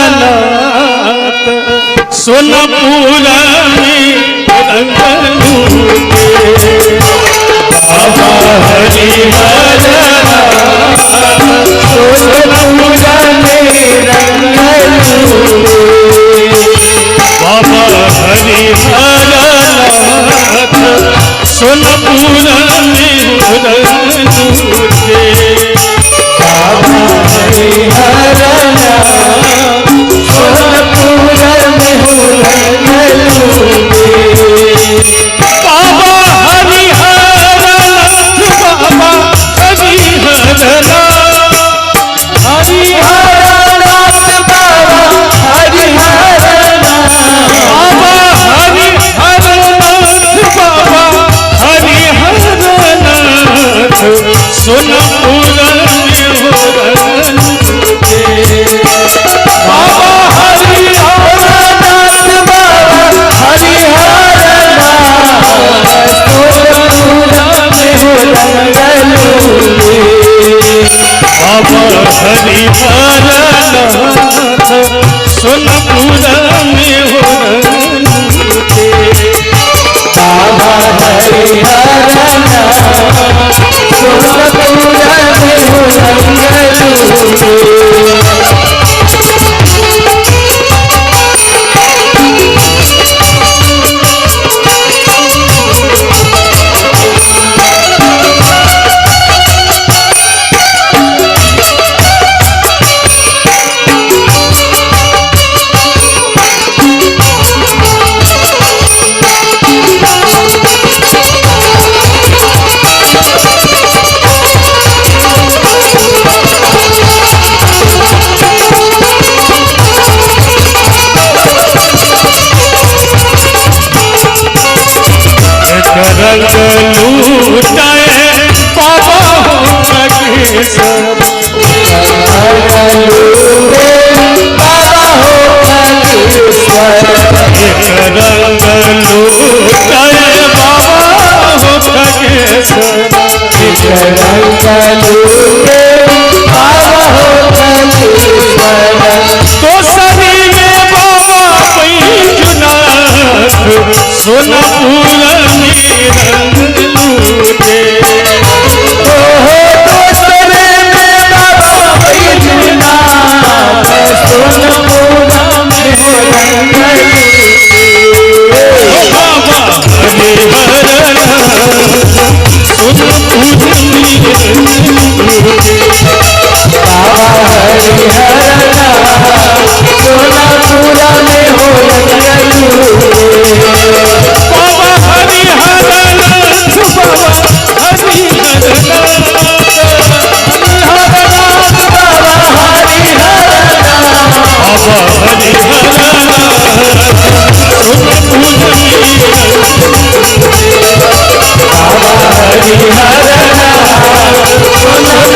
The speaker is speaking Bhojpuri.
हरिहरनाथ सोनपुर में रंग लूटे बाबा हरिहरनाथ सोनपुर में रंग लूटे बाबा हरिहरनाथ सोनपुर में रंग लूटे बाबा हरिहरनाथ सोनपुर में रंग लूटे बाबा हरिहरनाथ बाबा हरिहरनाथ सोनपुर में बाबा हरिहरनाथ बाबा हरिहरनाथ सोनपुर में रंग लूटे बाबा हरिहरनाथ सोनपुर में रंग लूटे बाबा हरिहरनाथ रंग लूटाए बाबा हो खगेश्वर बाबा हो खगेश्वर रंग लूटाए बाबा हो खगेश्वर रंग लूटे बाबा हो खगेश्वर तो सभी में बाबा बैजनाथ सोनपुर रंग लूटे दोसरे में बाबा बैजनाथ सोनपुर में रंग लूटे बाबा हरिहरनाथ सोनपुर में रंग लूटे बाबा हरिहरनाथ सोनपुर में रंग लूटे बाबा हरिहरनाथ बाबा हरिहरनाथ